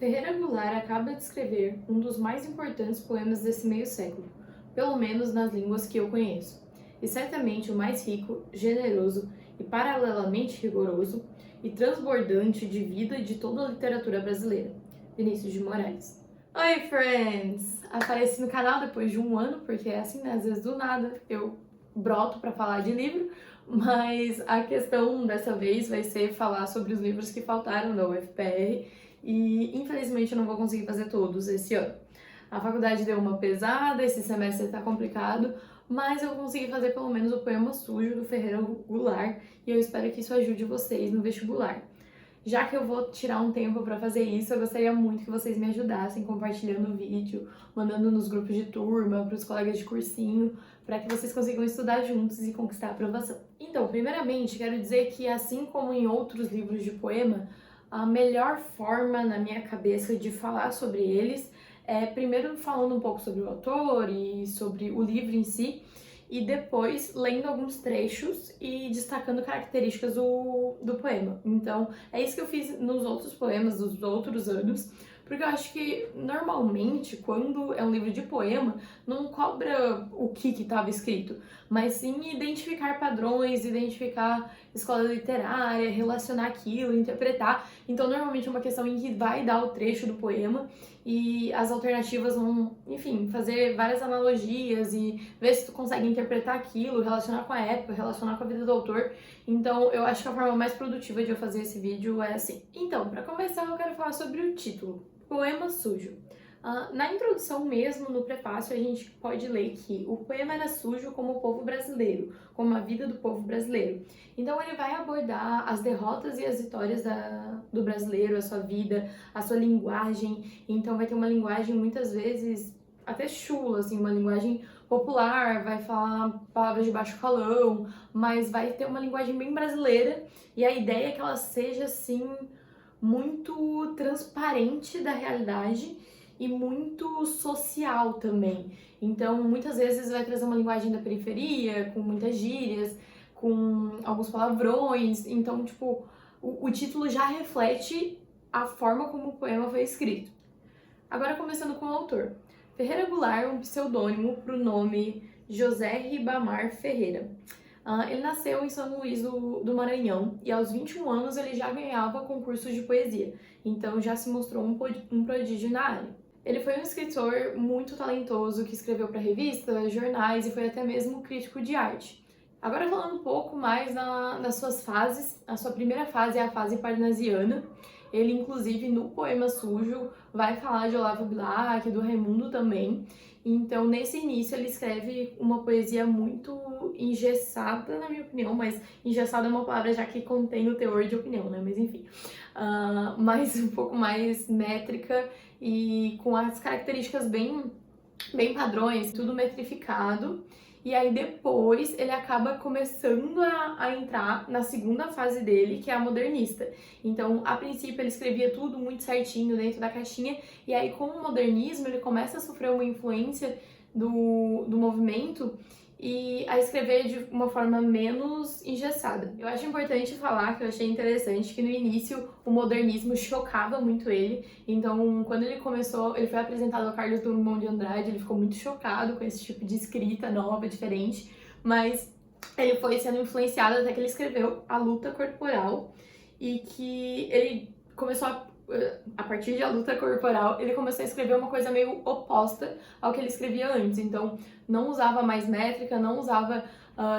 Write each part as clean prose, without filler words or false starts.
Ferreira Goulart acaba de escrever um dos mais importantes poemas desse meio século, pelo menos nas línguas que eu conheço, e certamente o mais rico, generoso e paralelamente rigoroso e transbordante de vida de toda a literatura brasileira, Vinícius de Moraes. Oi, friends! Apareci no canal depois de um ano, porque é assim, né? Às vezes do nada eu broto para falar de livro, mas a questão dessa vez vai ser falar sobre os livros que faltaram da UFPR e infelizmente eu não vou conseguir fazer todos esse ano. A faculdade deu uma pesada, esse semestre tá complicado, mas eu consegui fazer pelo menos o Poema Sujo do Ferreira Goulart e eu espero que isso ajude vocês no vestibular. Já que eu vou tirar um tempo para fazer isso, eu gostaria muito que vocês me ajudassem compartilhando o vídeo, mandando nos grupos de turma, para os colegas de cursinho, para que vocês consigam estudar juntos e conquistar a aprovação. Então, primeiramente, quero dizer que, assim como em outros livros de poema, a melhor forma na minha cabeça de falar sobre eles é primeiro falando um pouco sobre o autor e sobre o livro em si, e depois lendo alguns trechos e destacando características do poema. Então, é isso que eu fiz nos outros poemas dos outros anos, porque eu acho que, normalmente, quando é um livro de poema, não cobra o que estava escrito, mas sim identificar padrões, identificar escola literária, relacionar aquilo, interpretar. Então, normalmente é uma questão em que vai dar o trecho do poema e as alternativas vão, enfim, fazer várias analogias e ver se tu consegue interpretar aquilo, relacionar com a época, relacionar com a vida do autor. Então, eu acho que a forma mais produtiva de eu fazer esse vídeo é assim. Então, para começar, eu quero falar sobre o título, Poema Sujo. Na introdução mesmo, no prefácio, a gente pode ler que o poema era sujo como o povo brasileiro, como a vida do povo brasileiro. Então ele vai abordar as derrotas e as vitórias do brasileiro, a sua vida, a sua linguagem. Então vai ter uma linguagem muitas vezes até chula, assim, uma linguagem popular, vai falar palavras de baixo calão, mas vai ter uma linguagem bem brasileira e a ideia é que ela seja, assim, muito transparente da realidade e muito social também. Então, muitas vezes vai trazer uma linguagem da periferia, com muitas gírias, com alguns palavrões. Então, tipo, o título já reflete a forma como o poema foi escrito. Agora, começando com o autor. Ferreira Goulart é um pseudônimo para o nome José Ribamar Ferreira. Ele nasceu em São Luís do Maranhão e aos 21 anos ele já ganhava concursos de poesia, então já se mostrou um prodígio na área. Ele foi um escritor muito talentoso que escreveu para revistas, jornais e foi até mesmo crítico de arte. Agora falando um pouco mais das suas fases, a sua primeira fase é a fase parnasiana. Ele, inclusive, no Poema Sujo, vai falar de Olavo Bilac, do Raimundo também. Então, nesse início, ele escreve uma poesia muito engessada, na minha opinião, mas engessada é uma palavra já que contém o teor de opinião, né? Mas enfim, mas um pouco mais métrica e com as características bem padrões, tudo metrificado. E aí depois ele acaba começando a entrar na segunda fase dele, que é a modernista. Então, a princípio ele escrevia tudo muito certinho dentro da caixinha, e aí com o modernismo ele começa a sofrer uma influência do movimento e a escrever de uma forma menos engessada. Eu acho importante falar que eu achei interessante que no início o modernismo chocava muito ele, então quando ele começou, ele foi apresentado ao Carlos Drummond de Andrade, ele ficou muito chocado com esse tipo de escrita nova, diferente, mas ele foi sendo influenciado até que ele escreveu A Luta Corporal e que ele começou a partir de A Luta Corporal, ele começou a escrever uma coisa meio oposta ao que ele escrevia antes. Então, não usava mais métrica, não usava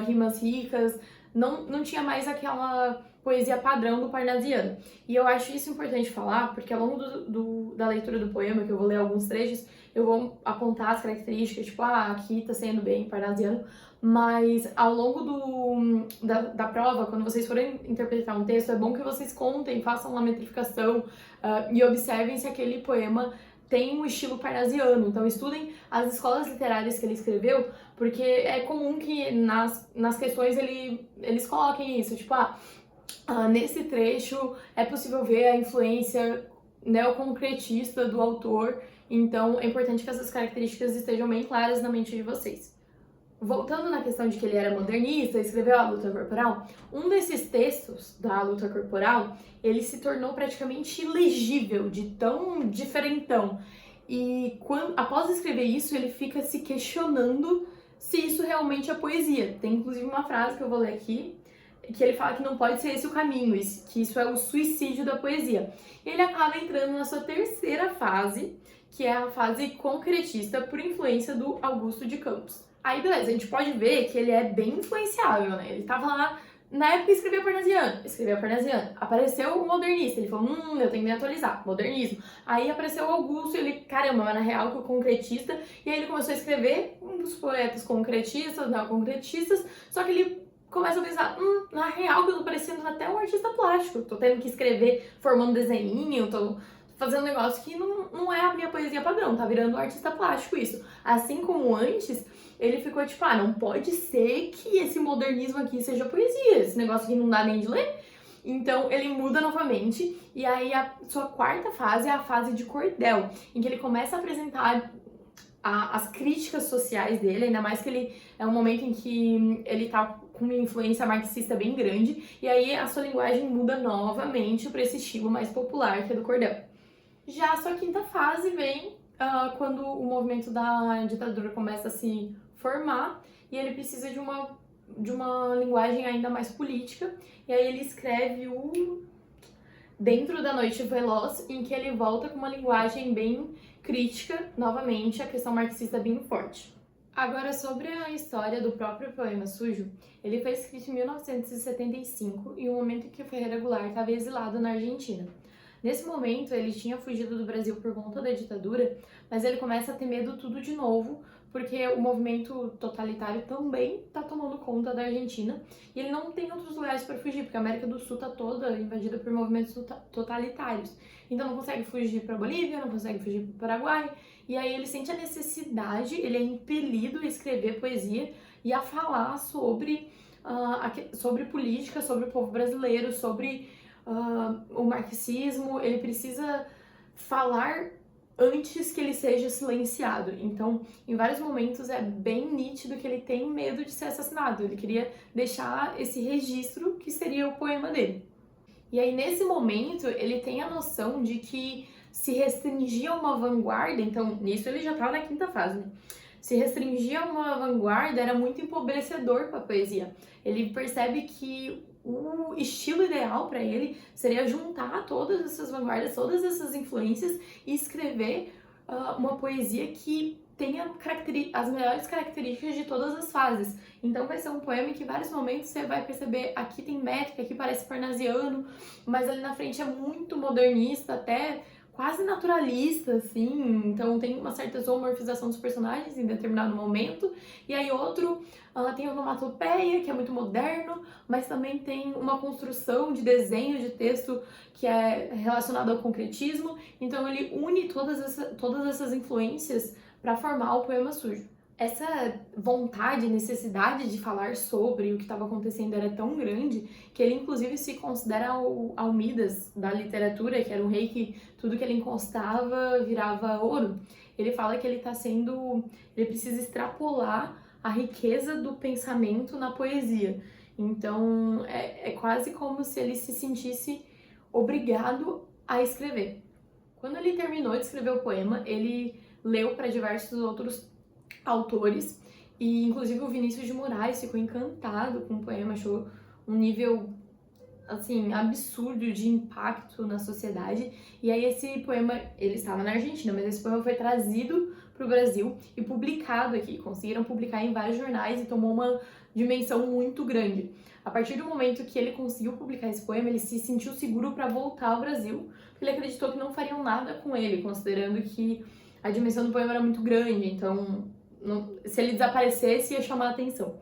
rimas ricas, não tinha mais aquela poesia padrão do parnasiano. E eu acho isso importante falar, porque ao longo da leitura do poema, que eu vou ler alguns trechos, eu vou apontar as características, tipo, aqui tá sendo bem parnasiano, mas ao longo da prova, quando vocês forem interpretar um texto, é bom que vocês contem, façam uma metrificação e observem se aquele poema tem um estilo parnasiano. Então estudem as escolas literárias que ele escreveu, porque é comum que nas questões eles coloquem isso, tipo, nesse trecho é possível ver a influência neoconcretista do autor, então é importante que essas características estejam bem claras na mente de vocês. Voltando na questão de que ele era modernista, escreveu a luta corporal, um desses textos da luta corporal, ele se tornou praticamente ilegível, de tão diferentão. E após escrever isso, ele fica se questionando se isso realmente é poesia. Tem inclusive uma frase que eu vou ler aqui, que ele fala que não pode ser esse o caminho, que isso é o suicídio da poesia. E ele acaba entrando na sua terceira fase, que é a fase concretista por influência do Augusto de Campos. Aí, beleza, a gente pode ver que ele é bem influenciável, né? Ele tava lá, na época escrevia Parnasiano. Apareceu o modernista, ele falou, eu tenho que me atualizar, modernismo. Aí apareceu o Augusto, ele, caramba, mas na real que o concretista, e aí ele começou a escrever um dos poetas concretistas, neoconcretistas, só que ele começa a pensar, na real que eu tô parecendo até um artista plástico, tô tendo que escrever formando desenho, tô fazendo um negócio que não é a minha poesia padrão, tá virando um artista plástico isso. Assim como antes, ele ficou tipo, não pode ser que esse modernismo aqui seja poesia, esse negócio aqui não dá nem de ler. Então ele muda novamente, e aí a sua quarta fase é a fase de cordel, em que ele começa a apresentar as críticas sociais dele, ainda mais que ele é um momento em que ele tá com uma influência marxista bem grande, e aí a sua linguagem muda novamente para esse estilo mais popular que é do cordel. Já a sua quinta fase vem quando o movimento da ditadura começa a se formar e ele precisa de uma linguagem ainda mais política, e aí ele escreve o Dentro da Noite Veloz, em que ele volta com uma linguagem bem crítica, novamente, a questão marxista bem forte. Agora, sobre a história do próprio Poema Sujo, ele foi escrito em 1975, em um momento em que o Ferreira Goulart estava exilado na Argentina. Nesse momento, ele tinha fugido do Brasil por conta da ditadura, mas ele começa a ter medo tudo de novo, porque o movimento totalitário também está tomando conta da Argentina, e ele não tem outros lugares para fugir, porque a América do Sul está toda invadida por movimentos totalitários. Então não consegue fugir para Bolívia, não consegue fugir para o Paraguai, e aí ele sente a necessidade, ele é impelido a escrever poesia e a falar sobre política, sobre o povo brasileiro, sobre o marxismo. Ele precisa falar antes que ele seja silenciado. Então, em vários momentos é bem nítido que ele tem medo de ser assassinado. Ele queria deixar esse registro que seria o poema dele. E aí, nesse momento, ele tem a noção de que se restringir a uma vanguarda, então, nisso ele já estava na quinta fase, né? Se restringir a uma vanguarda era muito empobrecedor para a poesia. Ele percebe que o estilo ideal para ele seria juntar todas essas vanguardas, todas essas influências e escrever uma poesia que tenha as melhores características de todas as fases. Então vai ser um poema em que em vários momentos você vai perceber, aqui tem métrica, aqui parece parnasiano, mas ali na frente é muito modernista, até quase naturalista, assim, então tem uma certa zoomorfização dos personagens em determinado momento, e aí outro tem onomatopeia, que é muito moderno, mas também tem uma construção de desenho, de texto que é relacionado ao concretismo, então ele une todas essas influências para formar o Poema Sujo. Essa vontade, necessidade de falar sobre o que estava acontecendo era tão grande que ele inclusive se considera o Almidas da literatura, que era um rei que tudo que ele encostava virava ouro. Ele fala que ele precisa extrapolar a riqueza do pensamento na poesia. Então é quase como se ele se sentisse obrigado a escrever. Quando ele terminou de escrever o poema, ele leu para diversos outros autores, e inclusive o Vinícius de Moraes ficou encantado com o poema, achou um nível assim absurdo de impacto na sociedade. E aí esse poema, ele estava na Argentina, mas esse poema foi trazido para o Brasil e publicado aqui. Conseguiram publicar em vários jornais e tomou uma dimensão muito grande. A partir do momento que ele conseguiu publicar esse poema, ele se sentiu seguro para voltar ao Brasil, porque ele acreditou que não fariam nada com ele, considerando que a dimensão do poema era muito grande, então se ele desaparecesse ia chamar a atenção.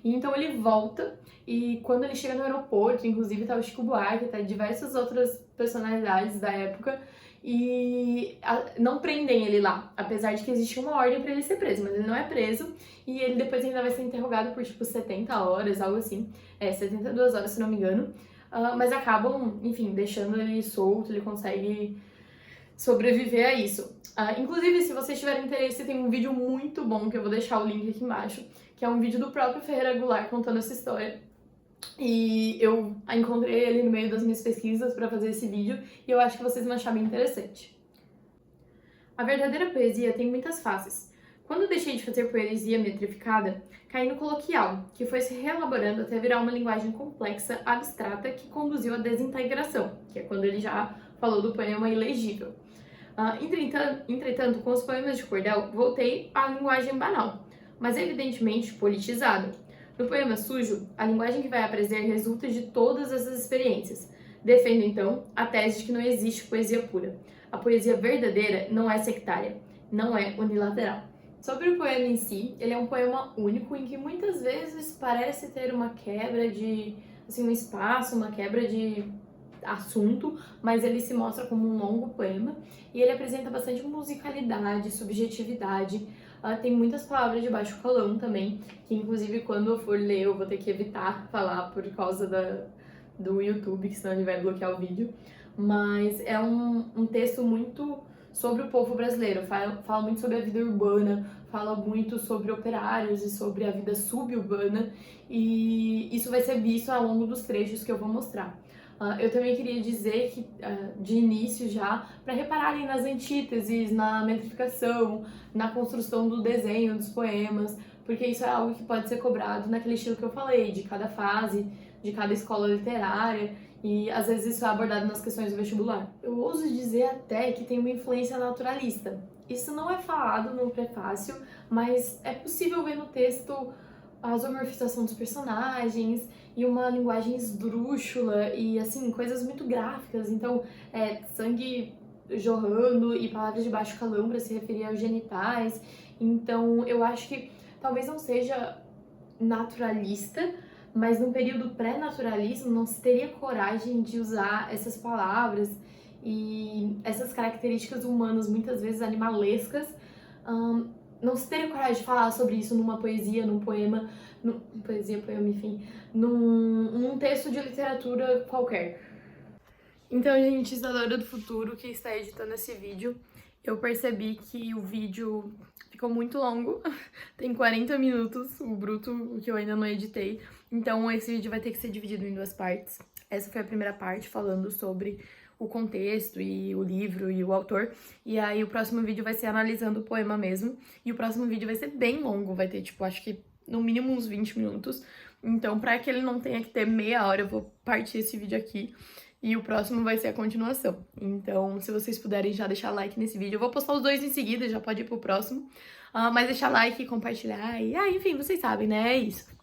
E então ele volta, e quando ele chega no aeroporto, inclusive tá o Chico Buarque, tá diversas outras personalidades da época, e não prendem ele lá, apesar de que existia uma ordem para ele ser preso, mas ele não é preso, e ele depois ainda vai ser interrogado por tipo 70 horas, algo assim, 72 horas se não me engano, mas acabam, enfim, deixando ele solto, ele consegue sobreviver a isso. Inclusive, se vocês tiverem interesse, tem um vídeo muito bom, que eu vou deixar o link aqui embaixo, que é um vídeo do próprio Ferreira Goulart contando essa história. E eu encontrei ele no meio das minhas pesquisas para fazer esse vídeo, e eu acho que vocês vão achar bem interessante. A verdadeira poesia tem muitas faces. Quando deixei de fazer poesia metrificada, caí no coloquial, que foi se reelaborando até virar uma linguagem complexa, abstrata, que conduziu à desintegração, que é quando ele já falou do poema ilegível. Entretanto, com os poemas de cordel, voltei à linguagem banal, mas evidentemente politizada. No poema sujo, a linguagem que vai aparecer resulta de todas essas experiências. Defendo, então, a tese de que não existe poesia pura. A poesia verdadeira não é sectária, não é unilateral. Sobre o poema em si, ele é um poema único em que muitas vezes parece ter uma quebra de, um espaço, uma quebra de assunto, mas ele se mostra como um longo poema e ele apresenta bastante musicalidade, subjetividade. Tem muitas palavras de baixo calão também, que inclusive quando eu for ler eu vou ter que evitar falar por causa do YouTube, que senão ele vai bloquear o vídeo. Mas é um texto muito sobre o povo brasileiro, fala muito sobre a vida urbana, fala muito sobre operários e sobre a vida suburbana, e isso vai ser visto ao longo dos trechos que eu vou mostrar. Eu também queria dizer que, de início já, para repararem nas antíteses, na metrificação, na construção do desenho dos poemas, porque isso é algo que pode ser cobrado naquele estilo que eu falei, de cada fase, de cada escola literária, e às vezes isso é abordado nas questões do vestibular. Eu ouso dizer até que tem uma influência naturalista. Isso não é falado no prefácio, mas é possível ver no texto a zoomorfização dos personagens e uma linguagem esdrúxula e, assim, coisas muito gráficas. Então, sangue jorrando e palavras de baixo calão para se referir aos genitais. Então, eu acho que talvez não seja naturalista, mas num período pré-naturalismo não se teria coragem de usar essas palavras e essas características humanas, muitas vezes animalescas, não se teria coragem de falar sobre isso numa poesia, num poema, enfim, num texto de literatura qualquer. Então, gente, Isadora do Futuro, que está editando esse vídeo, eu percebi que o vídeo ficou muito longo, tem 40 minutos, o bruto, o que eu ainda não editei, então esse vídeo vai ter que ser dividido em duas partes. Essa foi a primeira parte, falando sobre o contexto e o livro e o autor, e aí o próximo vídeo vai ser analisando o poema mesmo, e o próximo vídeo vai ser bem longo, vai ter, tipo, acho que no mínimo uns 20 minutos, então pra que ele não tenha que ter meia hora, eu vou partir esse vídeo aqui, e o próximo vai ser a continuação. Então, se vocês puderem já deixar like nesse vídeo, eu vou postar os dois em seguida, já pode ir pro próximo, mas deixar like, compartilhar, e enfim, vocês sabem, né, é isso.